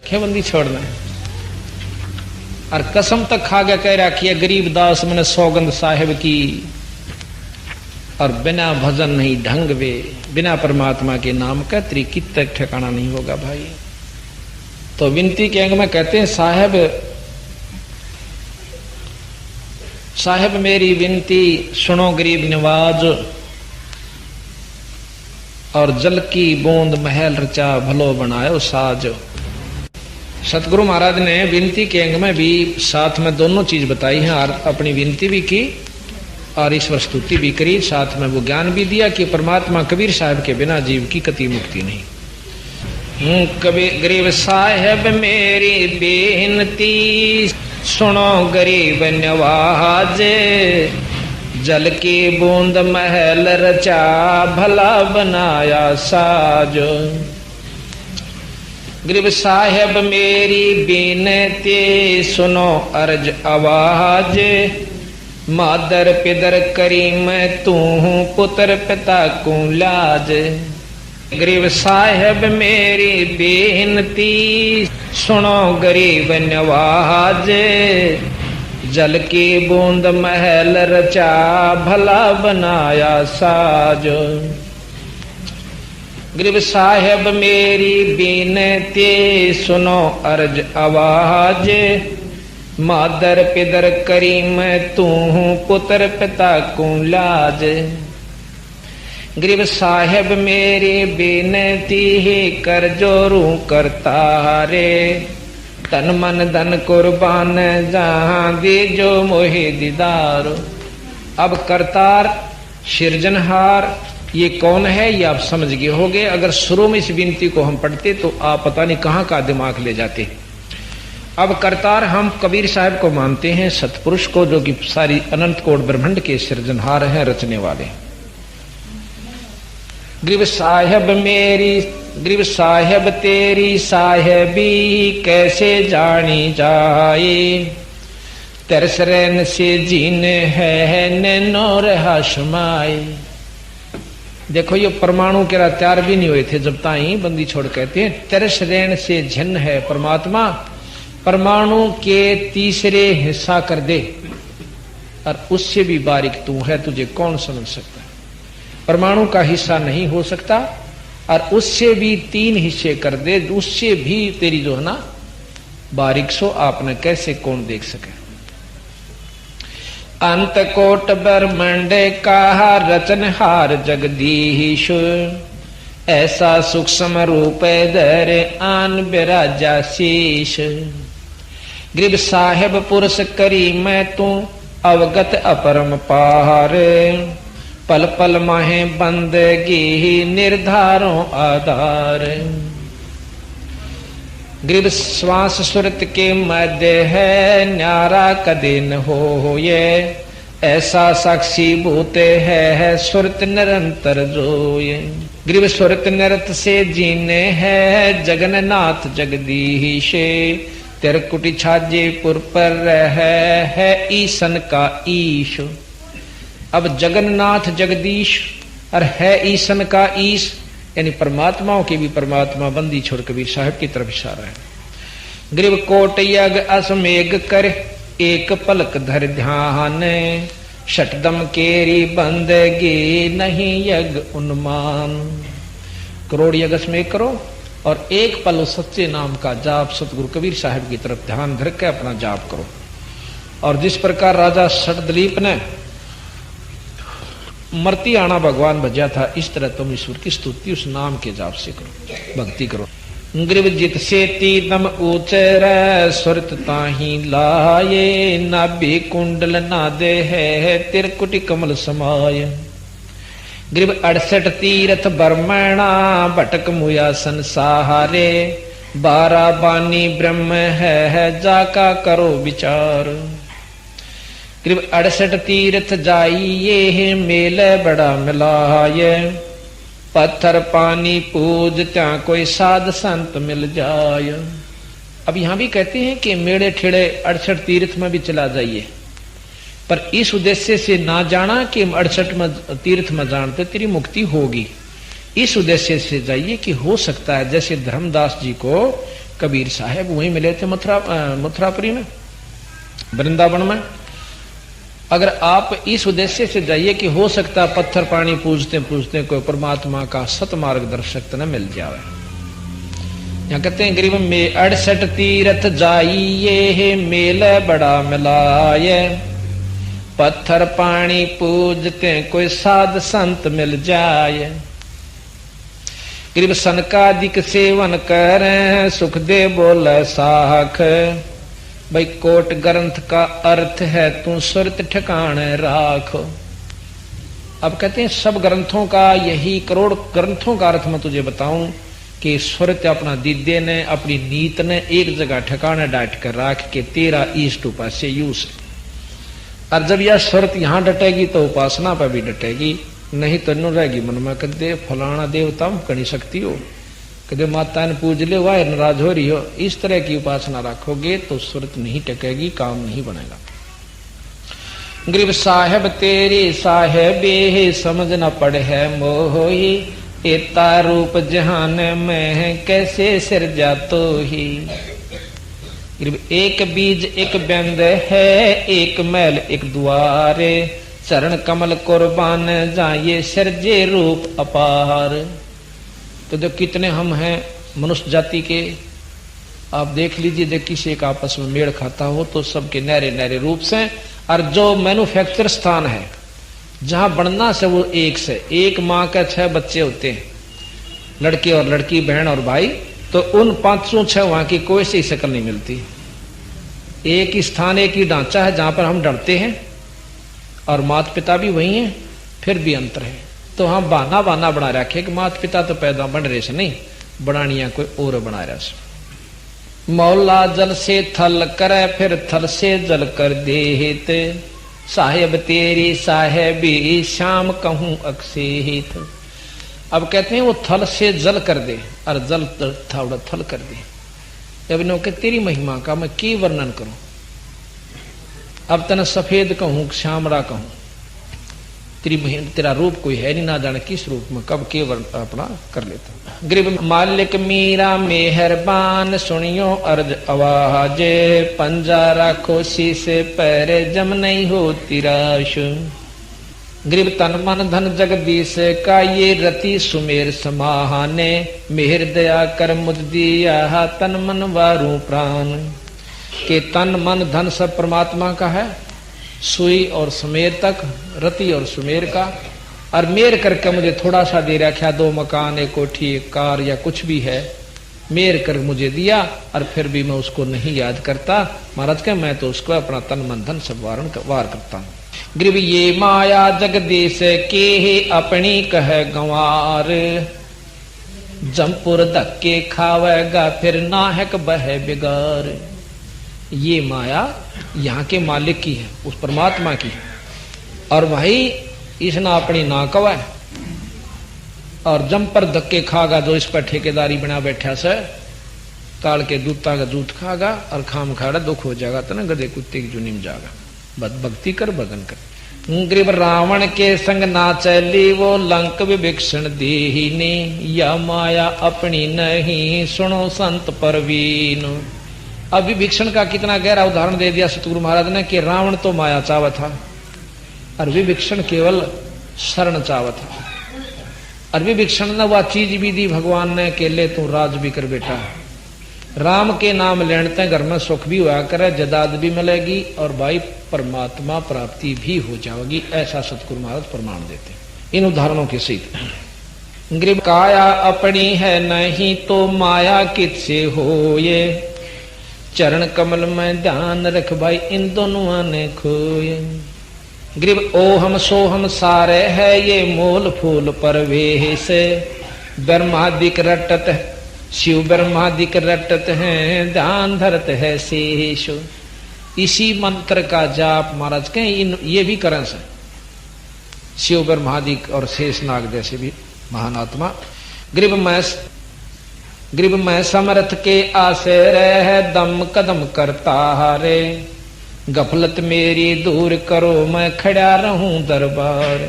क्या बंदी छोड़ना है। और कसम तक खा गया, कह रहा कि गरीब दास मैंने सौगंध साहिब की, और बिना भजन नहीं ढंग वे, बिना परमात्मा के नाम का त्रिकित तक ठिकाना नहीं होगा भाई। तो विनती के अंग में कहते हैं, साहेब मेरी विनती सुनो गरीब नवाज, और जल की बूंद महल रचा भलो बनायो साज। सतगुरु महाराज ने विनती के अंग में भी साथ में दोनों चीज बताई है, और अपनी विनती भी की और ईश्वर स्तुति भी करी, साथ में वो ज्ञान भी दिया कि परमात्मा कबीर साहब के बिना जीव की कति मुक्ति नहीं। कबीर गरीब साहेब मेरी बेनती सुनो गरीब नवाज, जल की बूंद महल रचा भला बनाया साज। गरीब साहेब मेरी बेनती सुनो अर्ज आवाज, मादर पिदर करीम तू पुत्र पिता को लाज। गरीब साहेब मेरी बेनती सुनो गरीब नवाज, जल की बूंद महल रचा भला बनाया साज। गरीब साहेब मेरी बेनती सुनो अर्ज आवाज, मादर पिदर करीम तू पुत्र पिता को लाज। गरीब साहेब मेरी बेनती ही कर जोरू करता रे, तन मन धन कुर्बान जहां दे जो मोहे दीदार। अब करतार सिरजनहार ये कौन है ये आप समझ गए होगे। अगर शुरू में इस विनती को हम पढ़ते तो आप पता नहीं कहां का दिमाग ले जाते। अब करतार हम कबीर साहब को मानते हैं, सतपुरुष को, जो कि सारी अनंत कोट ब्रह्मांड के सृजनहार हैं, रचने वाले। गरीब साहेब मेरी, गरीब साहेब तेरी साहेबी कैसे जानी जाए, तरस रैन से जीन है नैनो रहा शमाए। देखो ये परमाणु के तैयार भी नहीं हुए थे जब ताई बंदी छोड़ कहते हैं तरस रैन से झिन्न है परमात्मा, परमाणु के तीसरे हिस्सा कर दे, और उससे भी बारीक तू है, तुझे कौन समझ सकता है। परमाणु का हिस्सा नहीं हो सकता, और उससे भी 3 हिस्से कर दे, उससे भी तेरी जो है ना बारीक सो आपने कैसे कौन देख सके। अंत कोट ब्रह्मांड का रचनहार जगदीश, ऐसा सूक्ष्म रूप धर आन बिराजा शीश। गरीब साहेब पुरुष करी मैं तू अवगत अपरम पार, पल पल माहे बंदगी निर्धारों आधार। गरीब श्वास सुरत के मध्य है न्यारा कदे न हो ये, ऐसा साक्षी भूत है सुरत निरंतर जोये। गरीब सुरत निरत से जीने है जगन्नाथ जगदीश, तिरकुटी छाजेपुर पर है ईसन का ईश। अब जगन्नाथ जगदीश और है ईसन का ईश, यानी परमात्माओं के भी परमात्मा बंदी छोड़ कबीर साहब की तरफ इशारा है। गरीब कोट यग असमेघ कर एक पलक धर ध्यान, शटदम केरी बंदगी नहीं यग उन्मान। करोड़ यग असमेघ करो और एक पल सच्चे नाम का जाप सतगुरु कबीर साहब की तरफ ध्यान धर के अपना जाप करो। और जिस प्रकार राजा सटदलीप ने मरती आना भगवान भजा था, इस तरह तुम ईश्वर की स्तुति उस नाम के जाप से करो, भक्ति करो। ग्रीव जित से तीदम उचर सुरत ताही लाये, नाभि कुंडल नादे है तिरकुटी कमल समाय। ग्रीव 68 तीर्थ बरमणा भटक मुया संसारे, 12 बानी ब्रह्म है जाका करो विचार। ग्रीव 68 तीर्थ जाइए मेल बड़ा मिलाये, पत्थर पानी पूज त्या कोई साध संत मिल जाय। अब यहां भी कहते हैं कि मेड़े ठेड़े 68 तीर्थ में भी चला जाइए, पर इस उद्देश्य से ना जाना कि 68 तीर्थ में जानते तेरी मुक्ति होगी। इस उद्देश्य से जाइए कि हो सकता है जैसे धर्मदास जी को कबीर साहब वहीं मिले थे मथुरापुरी में, वृंदावन में। अगर आप इस उद्देश्य से जाइए कि हो सकता पत्थर पानी पूजते पूजते कोई परमात्मा का सत मार्गदर्शक न मिल जाए। यहाँ कहते हैं गरीब में 68 तीर्थ जाइए मेल बड़ा मिलाए, पत्थर पानी पूजते कोई साध संत मिल जाए। गरीब सनकादिक सेवन करें सुख दे बोले साख, भाई कोट ग्रंथ का अर्थ है तू सुरत ठिकाने राख। अब कहते हैं सब ग्रंथों का, यही करोड़ ग्रंथों का अर्थ मैं तुझे बताऊं कि सुरत अपना दीदे ने अपनी नीत ने एक जगह ठिकाने डांट कर राख के तेरा ईष्ट उपास्य यूस। और जब यह सुरत यहां डटेगी तो उपासना पर भी डटेगी, नहीं तो न रहेगी मन में कदे फलाना देवता कणी शक्ति हो, कदे माता ने पूज ले वाह नाराज हो रही हो। इस तरह की उपासना रखोगे तो सुरत नहीं टकेगी, काम नहीं बनेगा। गरीब साहेब तेरी साहेबे समझ न पड़े है मोही, एता रूप जहान में कैसे सिरजा तो ही। गरीब एक बीज एक बिंद है, एक मैल एक द्वारे, चरण कमल कुर्बान जाइए सिरजे रूप अपार। तो जो कितने हम हैं मनुष्य जाति के, आप देख लीजिए, जो किसी एक आपस में मेल खाता हो तो सबके नहरे नहरे रूप से। और जो मैन्युफैक्चर स्थान है जहां बनना से वो एक से एक माँ के 6 बच्चे होते हैं, लड़के और लड़की, बहन और भाई, तो उन 506 वहां की कोई सी शक्ल नहीं मिलती। एक ही स्थान एक ही ढांचा है जहां पर हम डरते हैं, और माता पिता भी वही हैं, फिर भी अंतर है। तो हम बहाना बना रखे कि माता पिता तो पैदा बन रहे से नहीं, बनानिया कोई और बना रहा से। मौला जल से थल करे फिर थल से जल कर देते, साहेब तेरी साहेबी शाम कहूं अक्सेहित। अब कहते हैं वो थल से जल कर दे, और जल थोड़ा थल कर दे। अब नो के तेरी महिमा का मैं की वर्णन करूं, अब तने सफेद कहूं श्यामरा कहूं, तेरा रूप कोई है नहीं, ना जाने किस रूप में कब के अपना कर लेता। गरीब मालिक मीरा मेहरबान सुनियो अर्ज आवाज, पंजा राखो शीशे पैरे जम नहीं हो तिराश। गरीब तन मन धन जगदीश का ये रति सुमेर समाहाने, मेहर दया कर मुझ दिया तन मन वारू प्राण। के तन मन धन सब परमात्मा का है, सुई और सुमेर तक, रति और सुमेर का। और मेर करके मुझे थोड़ा सा दे रखा, 2 मकान, 1 कोठी, 1 कार या कुछ भी है, मेर कर मुझे दिया, और फिर भी मैं उसको नहीं याद करता। महाराज के मैं तो उसको अपना तन मन धन सब वार करता हूं। गरीब ये माया जगदीश के अपनी कह गंवार, जमपुर धक्के खावेगा फिर नाहक बह बिगार। ये माया यहाँ के मालिक की है, उस परमात्मा की है, और भाई इसने अपनी ना कवा है, और जम पर धक्के खागा जो इस पर ठेकेदारी बना बैठा से, काल के दूता का जूत खागा, और खाम खाड़ा दुख हो जाएगा तो ना गधे कुत्ते की जुनी में जाएगा। भक्ति कर भगन कर। गरीब रावण के संग ना चली वो लंक विभीषण दीनी, या माया अपनी नहीं सुनो संत परवीन। अब विभीषण का कितना गहरा उदाहरण दे दिया सतगुरु महाराज ने कि रावण तो माया चावा था, और विभीषण केवल शरण चावा था। और विभीषण ने वह चीज भी दी भगवान ने कि ले तू राज भी कर बेटा, राम के नाम लेने घर में सुख भी हुआ करे, जदाद भी मिलेगी, और भाई परमात्मा प्राप्ति भी हो जाएगी। ऐसा सतगुरु महाराज प्रमाण देते इन उदाहरणों के सहित। गरीब काया अपनी है नहीं तो माया किससे हो, ये चरण कमल में ध्यान रख भाई इन दोनों ने खोए। गरीब ओ हम सो हम सारे है ये मोल फूल परवेश, ब्रह्मादिक रटत शिव ब्रह्मादिक रटत हैं ध्यान धरत है शेष। इसी मंत्र का जाप महाराज के ये भी करें से शिव ब्रह्मादिक और शेषनाग जैसे भी महान आत्मा। गरीब मैं समर्थ के आसे रह दम कदम करता रे, गफलत मेरी दूर करो मैं खड़ा रहूं दरबार।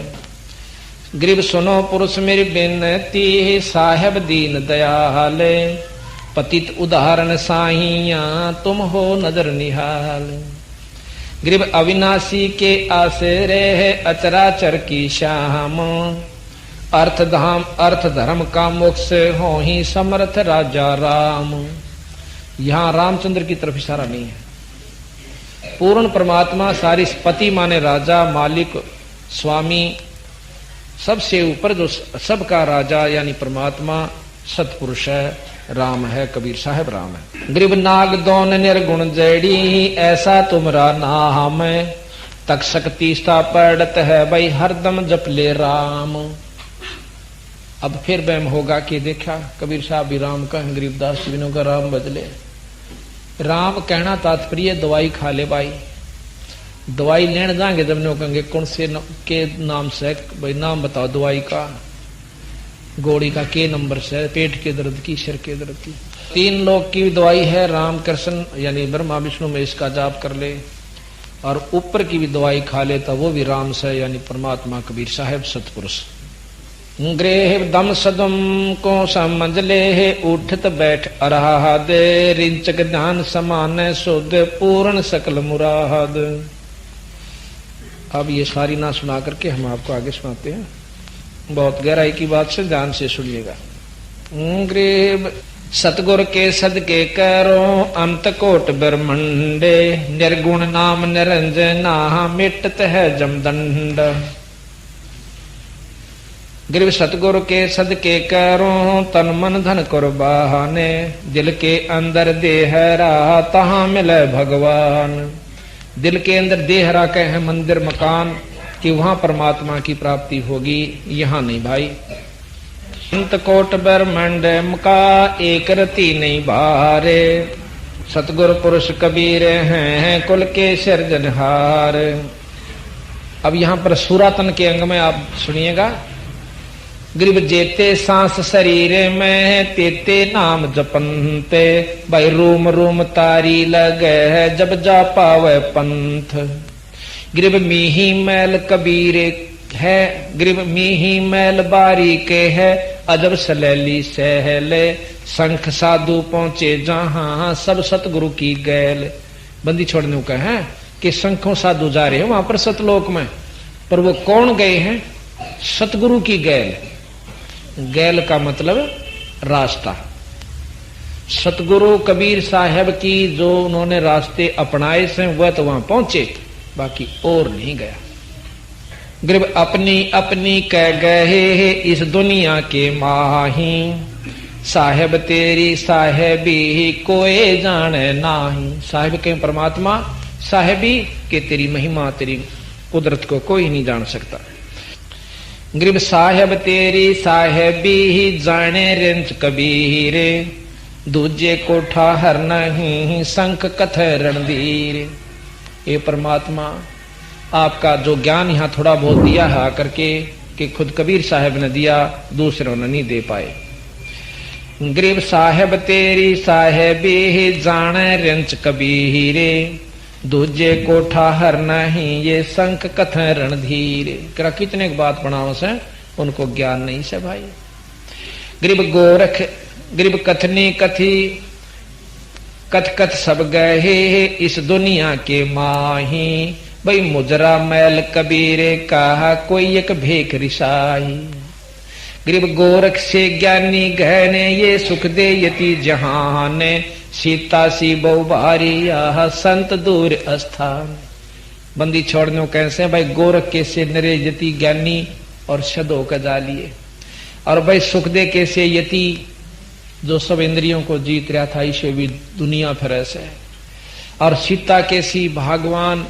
गरीब सुनो पुरुष मेरी बिनती साहेब दीन दयाल, पतित उदाहरण साहिया तुम हो नजर निहाल। गरीब अविनाशी के आसरे है अचराचर की श्याम, अर्थ धर्म का मोक्ष हो ही समर्थ राजा राम। यहां रामचंद्र की तरफ इशारा नहीं है। पूर्ण परमात्मा सारी पति माने राजा, मालिक, स्वामी, सबसे ऊपर जो सबका राजा यानी परमात्मा सतपुरुष है, राम है, कबीर साहब राम है। गरीब नाग दोन निर्गुण जड़ी ऐसा तुमरा नाम, तक शक्ति पड़त है भाई हरदम जप ले राम। अब फिर वहम होगा कि देखा कबीर साहब भी राम का, गरीबदास जी का राम बदले। राम कहना तात्पर्य दवाई खा ले भाई। दवाई लेने जाएंगे जब नो कहेंगे कौन से के नाम से, भाई नाम बताओ दवाई का, गोड़ी का के नंबर से, पेट के दर्द की, सिर के दर्द की। 3 लोग की दवाई है राम कृष्ण यानी ब्रह्मा विष्णु में, इसका जाप कर ले। और ऊपर की भी दवाई खा ले तो वो भी राम से यानी परमात्मा कबीर साहब सतपुरुष। गृह दम सदम को समझ ले उठत बैठ अराहद, रिंचक ध्यान समान शुद्ध पूर्ण सकल मुराद। अब ये सारी ना सुना करके हम आपको आगे सुनाते हैं। बहुत गहराई की बात से ध्यान से सुनिएगा। गृह सतगुर के सदके करो अंत कोट ब्रह्मंडे, निर्गुण नाम निरंजना मिटत है जमदंड। गरीब सतगुरु के सदके करो तन मन धन कुर्बाने, दिल के अंदर देह रहा तहां मिले भगवान। दिल के अंदर देह रहा के है मंदिर मकान कि वहां परमात्मा की प्राप्ति होगी, यहां नहीं भाई। अंत कोट ब्रह्मंड का एक रति नहीं बारे, सतगुरु पुरुष कबीर हैं कुल के सिरजनहार। अब यहां पर सूरातन के अंग में आप सुनिएगा। गरीब जेते सांस शरीर में तेते नाम जपनते, भाई रूम रूम तारी लगे जब जा पावे पंथ। गरीब मीही मैल कबीर है, गरीब मीही मैल बारी के है अजब सलैली सहले, संख साधु पहुंचे जहां सब सतगुरु की गैल। बंदी छोड़ने का है कि संखों साधु जा रहे हैं वहां पर सतलोक में, पर वो कौन गए हैं? सतगुरु की गैल। गैल का मतलब रास्ता। सतगुरु कबीर साहब की जो उन्होंने रास्ते अपनाए से वह तो वहां पहुंचे, बाकी और नहीं गया। गरीब अपनी अपनी कह गए इस दुनिया के माही, साहेब तेरी साहेबी कोई जाने नाही। साहेब के परमात्मा, साहेबी के तेरी महिमा तेरी कुदरत को कोई नहीं जान सकता। गरीब साहेब तेरी साहेबी ही जाने रिंच कबीरे, दूजे को ठाहर नहीं संख कथ रणधीर। ये परमात्मा आपका जो ज्ञान यहाँ थोड़ा बहुत दिया है आकर के कि खुद कबीर साहब ने दिया, दूसरों ने नहीं दे पाए। गरीब साहेब तेरी साहेबी ही जाने रिंच कबीरे, दूजे को ठाहर नहीं ये संख कथ रणधीर। करा कितने बात बनाओ से उनको ज्ञान नहीं से भाई। गरीब गोरख गरीब कथनी कथी कथ कथ सब गए इस दुनिया के माही, भाई मुजरा मैल कबीरे कहा कोई एक भेख रिसाई। गरीब गोरख से ज्ञानी गहने ये सुख दे यति जहाने, सीता सी बहुबारी यह संत दूर स्थान। बंदी छोड़ने कैसे भाई गोरख के से नरे यति ज्ञानी और शदो का जालिए, और भाई सुख दे के से यति जो सब इंद्रियों को जीत रहा था इसे भी दुनिया फिर से, और सीता के सी भगवान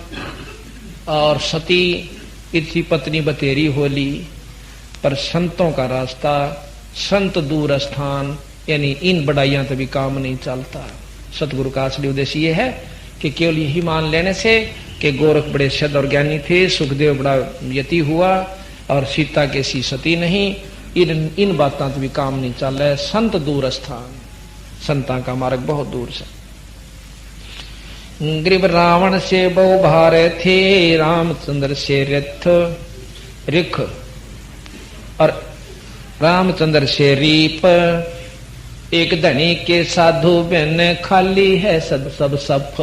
और सती इतनी पत्नी बतेरी होली। पर संतों का रास्ता संत दूर स्थान यानी इन बढ़ाइयां तभी काम नहीं चलता। सतगुरु का असली उद्देश्य ये है कि केवल यही मान लेने से कि गोरख बड़े शद और ज्ञानी थे, सुखदेव बड़ा यति हुआ और सीता के सी सती नहीं, इन बातों तभी काम नहीं चल रहा है। संत दूर स्थान, संता का मार्ग बहुत दूर से। गरीब रावण से बहु भार थे, रामचंद्र से रथ रिख, और रामचंद्र से रीप, एक धनी के साधु बिन खाली है सब सब सफ।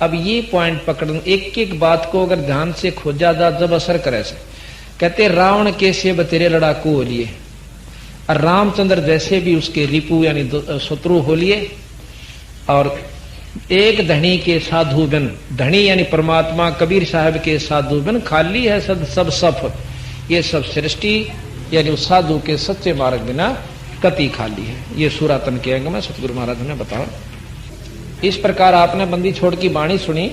अब ये पॉइंट पकड़, एक एक बात को अगर ध्यान से खोजा जा जब असर करे से। कहते रावण के से बतेरे लड़ाकू हो लिए, और रामचंद्र जैसे भी उसके रिपु यानी शत्रु हो लिए। और एक धनी के साधु बिन, धनी यानी परमात्मा कबीर साहब के साधु बिन खाली है सब सफ। ये सब सृष्टि यानी उस साधु के सच्चे मार्ग बिना कति खाली है। ये सूरातन के अंग में सतगुरु महाराज ने बताया। इस प्रकार आपने बंदी छोड़ की वाणी सुनी।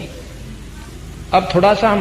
अब थोड़ा सा हम